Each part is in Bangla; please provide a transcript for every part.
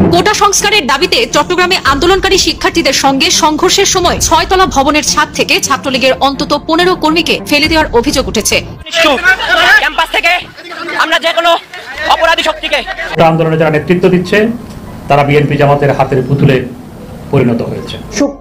কোটা সংস্কারের দাবিতে চট্টগ্রামে আন্দোলনকারী শিক্ষার্থীদের সঙ্গে সংঘর্ষের সময় 6 তলা ভবনের ছাদ থেকে ছাত্রলীগের অন্তত 15 কর্মীকে ফেলে দেওয়ার অভিযোগ উঠেছে। ক্যাম্পাস থেকে আমরা যে কোনো অপরাধী শক্তিকে আন্দোলনে যারা নেতৃত্ব দিচ্ছে তারা বিএনপি জামাতের হাতের পুতুলে পরিণত হয়েছে।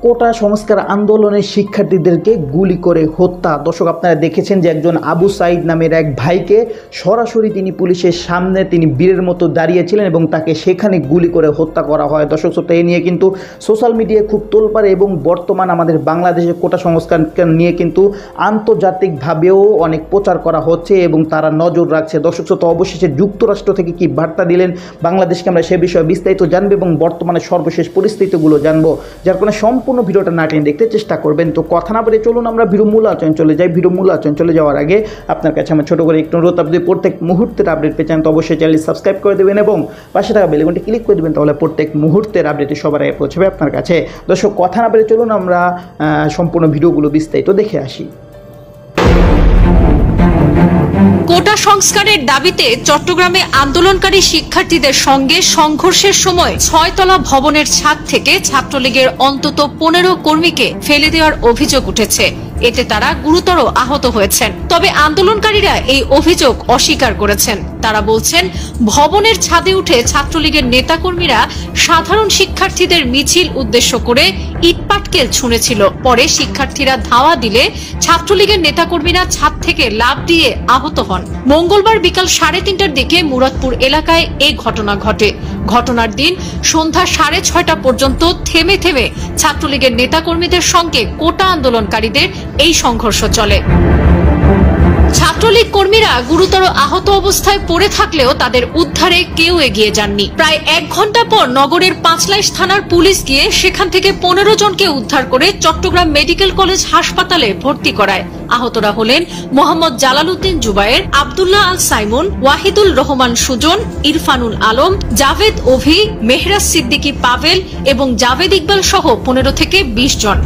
কোটা সংস্কার আন্দোলনের শিক্ষার্থীদেরকে গুলি করে হত্যা। দর্শক, আপনারা দেখেছেন যে একজন আবু সাইদ নামের এক ভাইকে সরাসরি তিনি পুলিশের সামনে তিনি বীরের মতো দাঁড়িয়েছিলেন এবং তাকে সেখানে গুলি করে হত্যা করা হয়। দর্শক, তো এই নিয়ে কিন্তু সোশ্যাল মিডিয়ায় খুব তোলপাড় এবং বর্তমান আমাদের বাংলাদেশের কোটা সংস্কার নিয়ে কিন্তু আন্তর্জাতিকভাবেও অনেক প্রচার করা হচ্ছে এবং তারা নজর রাখছে। দর্শক, তো অবশেষে যুক্তরাষ্ট্র থেকে কি বার্তা দিলেন বাংলাদেশকে আমরা সে বিষয়ে বিস্তারিত জানবো এবং বর্তমানে সর্বশেষ পরিস্থিতিগুলো জানবো, যার কারণে সম্পূর্ণ ভিডিওটা না টেনে দেখতে চেষ্টা করবেন। তো কথা না বলে চলুন আমরা ভিডিও মূল আলোচনায় চলে যাই। ভিডিও মূল আলোচনায় চলে যাওয়ার আগে আপনার কাছে আমার ছোট করে একটু অনুরোধ, আপনি প্রত্যেক মুহূর্তের আপডেট পেয়ে চান তো অবশ্যই চ্যানেল সাবস্ক্রাইব করে দেবেন এবং পাশে থাকা বেল আইকনটি ক্লিক করে দেবেন, তাহলে প্রত্যেক মুহূর্তের আপডেটটি সবার আগে পৌঁছবে আপনার কাছে। দর্শক, কথা না বলে চলুন আমরা সম্পূর্ণ ভিডিওগুলো বিস্তারিত দেখে আসি। কোটা সংস্কারের দাবিতে চট্টগ্রামে আন্দোলনকারী শিক্ষার্থীদের সঙ্গে সংঘর্ষের সময় 6 তলা ভবনের ছাদ থেকে ছাত্রলীগের অন্তত 15 কর্মীকে ফেলে দেওয়ার অভিযোগ উঠেছে। এতে তারা গুরুতর আহত হয়েছেন। তবে আন্দোলনকারীরা এই অভিযোগ অস্বীকার করেছেন। তারা বলছেন, ভবনের ছাদে উঠে ছাত্রলীগের নেতাকর্মীরা সাধারণ শিক্ষার্থীদের মিছিল উদ্দেশ্য করে ইটপাটকেল ছুঁড়েছিল। পরে শিক্ষার্থীরা ধাওয়া দিলে ছাত্রলীগের নেতাকর্মীরা ছাদ থেকে লাফ দিয়ে আহত হন। মঙ্গলবার বিকাল 3:30টার দিকে মুরাদপুর এলাকায় এই ঘটনা ঘটে। ঘটনার দিন সন্ধ্যা 6:30 পর্যন্ত থেমে থেমে ছাত্রলীগের নেতাকর্মীদের সঙ্গে কোটা আন্দোলনকারীদের এই সংঘর্ষ চলে। ছাত্রলীগ কর্মীরা গুরুতর আহত অবস্থায় পড়ে থাকলেও তাদের উদ্ধারে কেউ এগিয়ে যাননি। প্রায় 1 ঘন্টা পর নগরের পাঁচলাইশ থানার পুলিশ গিয়ে সেখান থেকে 15 জনকে উদ্ধার করে চট্টগ্রাম মেডিকেল কলেজ হাসপাতালে ভর্তি করায়। আহতরা হলেন মোহাম্মদ জালালউদ্দিন জুবায়ের, আব্দুল্লাহ আল সাইমুন, ওয়াহিদুল রহমান সুজন, ইরফানুল আলম, জাভেদ অভি, মেহরাজ সিদ্দিকী পাভেল এবং জাভেদ ইকবাল সহ 15 থেকে 20 জন।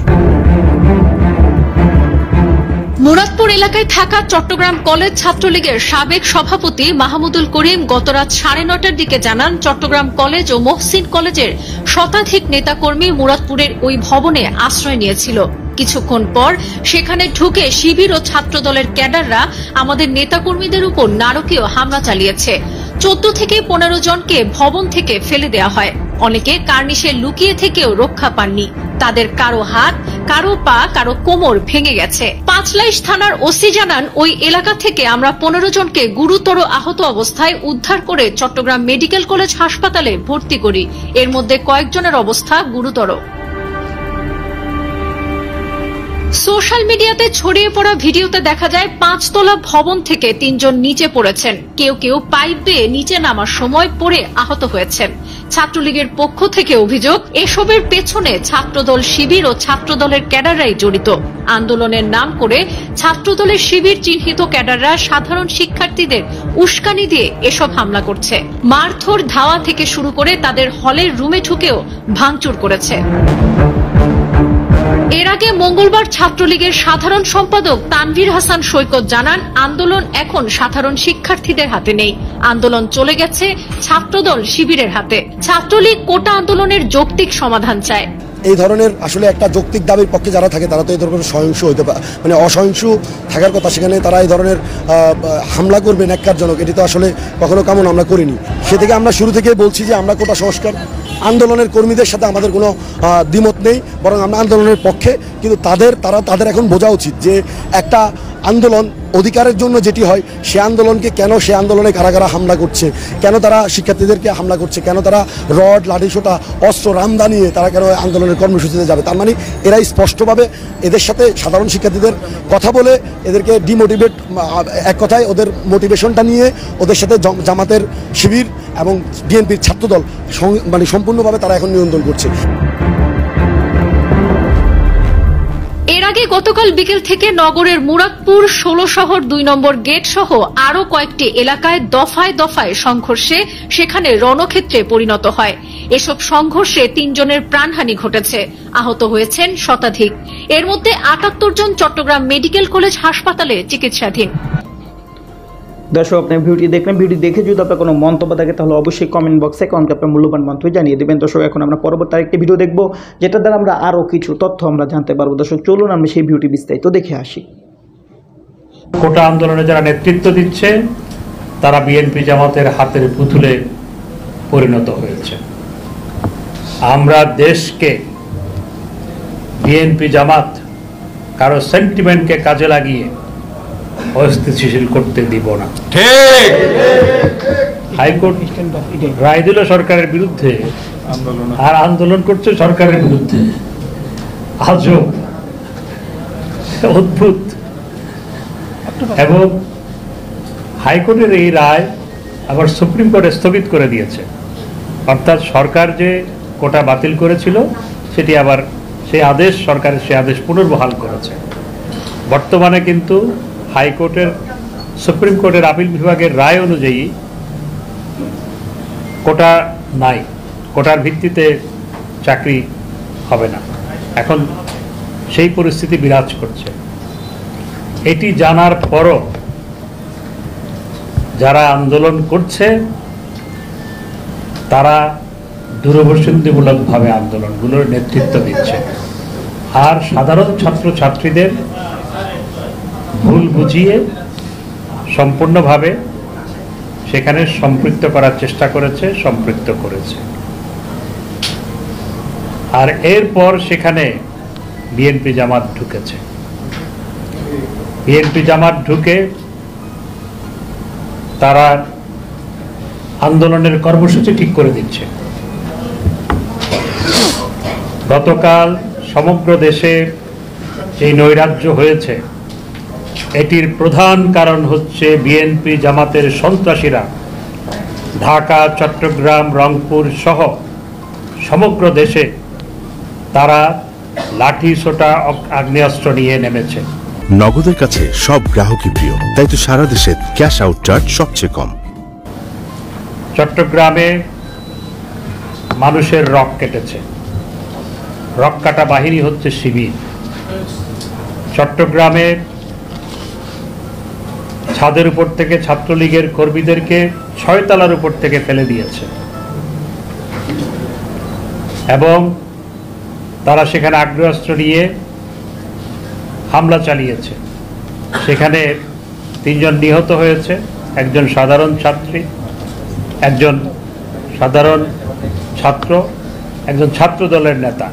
মুরাদপুর এলাকায় থাকা চট্টগ্রাম কলেজ ছাত্রলীগের সাবেক সভাপতি মাহমুদুল করিম গত রাত 9:30টার দিকে জানান, চট্টগ্রাম কলেজ ও মহসিন কলেজের শতাধিক নেতাকর্মী মুরাদপুরের ওই ভবনে আশ্রয় নিয়েছিল। কিছুক্ষণ পর সেখানে ঢুকে শিবির ও ছাত্রদলের ক্যাডাররা আমাদের নেতাকর্মীদের উপর নারকীয় হামলা চালিয়েছে। 14 থেকে 15 জনকে ভবন থেকে ফেলে দেওয়া হয়। অনেকে কার্নিশে লুকিয়ে থেকেও রক্ষা পাননি। তাদের কারো হাত, কারো পা, কারো কোমর ভেঙে গেছে। পাঁচলাইশ থানার ওসি জানান, ওই এলাকা থেকে আমরা 15 জনকে গুরুতর আহত অবস্থায় উদ্ধার করে চট্টগ্রাম মেডিকেল কলেজ হাসপাতালে ভর্তি করি। এর মধ্যে কয়েকজনের অবস্থা গুরুতর। সোশ্যাল মিডিয়াতে ছড়িয়ে পড়া ভিডিওতে দেখা যায় 5 তলা ভবন থেকে 3 জন নিচে পড়েছেন। কেউ কেউ পাইপ বেয়ে নিচে নামার সময় পড়ে আহত হয়েছেন। ছাত্রলীগের পক্ষ থেকে অভিযোগ, এসবের পেছনে ছাত্রদল, শিবির ও ছাত্রদলের ক্যাডাররাই জড়িত। আন্দোলনের নাম করে ছাত্রদলের শিবির চিহ্নিত ক্যাডাররা সাধারণ শিক্ষার্থীদের উস্কানি দিয়ে এসব হামলা করছে। মারধর, ধাওয়া থেকে শুরু করে তাদের হলের রুমে ঢুকেও ভাঙচুর করেছে। এর আগে মঙ্গলবার ছাত্রলীগের সাধারণ সম্পাদক তানভীর হাসান সৈকত জানান, আন্দোলন এখন সাধারণ শিক্ষার্থীদের হাতে নেই। আন্দোলন চলে গেছে ছাত্রদল, শিবিরের হাতে। ছাত্রলীগ কোটা আন্দোলনের যৌক্তিক সমাধান চায়। এই ধরনের আসলে একটা যৌক্তিক দাবির পক্ষে যারা থাকে তারা তো এই ধরনের সহিংস হইতে পারে, মানে অসহিংস থাকার কথা, সেখানে তারা এই ধরনের হামলা করবে ন্যাক্কারজনক, এটি তো আসলে কখনো কামনা আমরা করিনি। সে থেকে আমরা শুরু থেকে বলছি যে আমরা কোটা সংস্কার আন্দোলনের কর্মীদের সাথে আমাদের কোনো দ্বিমত নেই, বরং আমরা আন্দোলনের পক্ষে। কিন্তু তাদের এখন বোঝা উচিত যে একটা আন্দোলন অধিকারের জন্য যেটি হয়, সে আন্দোলনকে কেন, সে আন্দোলনে কারা কারা হামলা করছে, কেন তারা শিক্ষার্থীদেরকে হামলা করছে, কেন তারা রড, লাঠিসোঁটা, অস্ত্র, রামদা নিয়ে তারা কেন আন্দোলনের কর্মসূচিতে যাবে। তার মানে এরা স্পষ্টভাবে এদের সাথে সাধারণ শিক্ষার্থীদের কথা বলে এদেরকে ডিমোটিভেট, এক কথায় ওদের মোটিভেশনটা নিয়ে ওদের সাথে জামাতের, শিবির এবং বিএনপির ছাত্রদল মানে সম্পূর্ণভাবে তারা এখন নিয়ন্ত্রণ করছে। এর আগে গতকাল বিকেল থেকে নগরের মুরাদপুর 16 শহর 2 নম্বর গেট সহ আরো কয়েকটি এলাকায় দফায় দফায় সংঘর্ষে সেখানে রণক্ষেত্রে পরিণত হয়। এসব সংঘর্ষে 3 জনের প্রাণহানি ঘটেছে, আহত হয়েছেন শতাধিক। এর মধ্যে 78 জন চট্টগ্রাম মেডিকেল কলেজ হাসপাতালে চিকিৎসাধীন। দর্শক আপনি ভিডিওটি দেখলেন, ভিডিও দেখে যদি আপনার কোনো মন্তব্য থাকে তাহলে অবশ্যই কমেন্ট বক্সে কমেন্টে আপনার মূল্যবান মন্তব্য জানিয়ে দেবেন। দর্শক এখন আমরা পরবর্তী আরেকটি ভিডিও দেখব, যেটা দ্বারা আমরা আরও কিছু তথ্য আমরা জানতে পারবো। দর্শক চলুন আমরা সেই ভিডিওটি বিস্তারিত দেখে আসি। কোটা আন্দোলনে যারা নেতৃত্ব দিচ্ছে তারা বিএনপি জামাতের হাতের পুতুলে পরিণত হয়েছে। আমরা দেশকে বিএনপি জামাত কারো সেন্টিমেন্টকে কাজে লাগিয়ে অস্থিতিশীল করতে দিব না। হাইকোর্ট রায় দিল সরকারের বিরুদ্ধে, আর আন্দোলন করছে সরকারের বিরুদ্ধে। আজব, অদ্ভুত। এবং হাইকোর্টের এই রায় আবার সুপ্রিম কোর্টে স্থগিত করে দিয়েছে, অর্থাৎ সরকার যে কোটা বাতিল করেছিল সেটি আবার সেই আদেশ, সরকারের সেই আদেশ পুনর্বহাল করেছে। বর্তমানে কিন্তু হাইকোর্টের, সুপ্রিম কোর্টের আপিল বিভাগের রায় অনুযায়ী কোটা নাই, কোটার ভিত্তিতে চাকরি হবে না। এখন সেই পরিস্থিতি বিরাজ করছে। এটি জানার পরও যারা আন্দোলন করছে তারা দূরদর্শনমূলকভাবে আন্দোলনগুলোর নেতৃত্ব দিচ্ছে, আর সাধারণ ছাত্রছাত্রীদের ভুল বুঝিয়ে সম্পূর্ণভাবে সেখানে সম্পৃক্ত করার চেষ্টা করেছে, সম্পৃক্ত করেছে। আর এরপর সেখানে বিএনপি জামাত ঢুকেছে। বিএনপি জামাত ঢুকে তারা আন্দোলনের কর্মসূচি ঠিক করে দিচ্ছে। গতকাল সমগ্র দেশে যে নৈরাজ্য হয়েছে, এটির প্রধান কারণ হচ্ছে বিএনপি জামাতের সন্ত্রাসীরা ঢাকা, চট্টগ্রাম, রংপুর সহ সমগ্র দেশে তারা লাঠি, সোটা, আগ্নেয়াস্ত্র নিয়ে নেমেছে। নগদের কাছে সব গ্রাহকই প্রিয়, তাই তো সারা দেশে ক্যাশ আউট চার্জ সবচেয়ে কম। চট্টগ্রামে মানুষের রক কেটেছে, রক কাটা বাহিনী হচ্ছে শিবির। চট্টগ্রামে ছাদের উপর থেকে ছাত্রলীগের কর্মীদেরকে 6 তলার উপর থেকে ফেলে দিয়েছে এবং তারা সেখানে আগ্নেয়াস্ত্র নিয়ে হামলা চালিয়েছে। সেখানে 3 জন নিহত হয়েছে, একজন সাধারণ ছাত্রী, একজন সাধারণ ছাত্র, একজন ছাত্র দলের নেতা।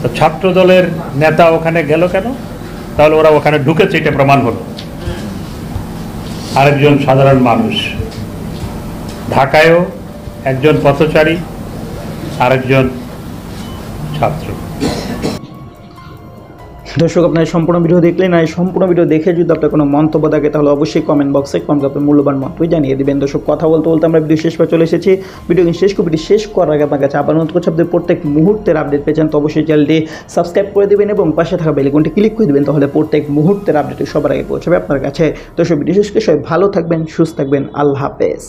তো ছাত্র দলের নেতা ওখানে গেল কেন? তাহলে ওরা ওখানে ঢুকেছে, এটা প্রমাণ হলো। আরেকজন সাধারণ মানুষ, ঢাকায়ও একজন পথচারী, আরেকজন ছাত্র। দর্শক আপনার সম্পূর্ণ ভিডিও দেখলেন, আর সম্পূর্ণ ভিডিও দেখে যদি আপনার কোনো মন্তব্য থাকে তাহলে অবশ্যই কমেন্ট বক্সে কমেন্ট আপনার মূল্যবান মন্তব্য জানিয়ে দেবেন। দর্শক কথা বলতে বলতে আমরা ভিডিও শেষ পর্যন্ত চলে এসেছি। ভিডিও শেষ করার আগে আপনার কাছে আবার অনুরোধ করছি, আপনি প্রত্যেক মুহূর্তের আপডেট পেয়েছেন তো অবশ্যই চ্যানেলটি সাবস্ক্রাইব করে দেবেন এবং পাশে থাকা বেল আইকনটি ক্লিক করে দেবেন, তাহলে প্রত্যেক মুহূর্তের আপডেট সবার আগে পৌঁছাবে আপনার কাছে। দর্শক ভিডিও শেষ করে সবাই ভালো থাকবেন, সুস্থ থাকবেন। আল্লাহ হাফেজ।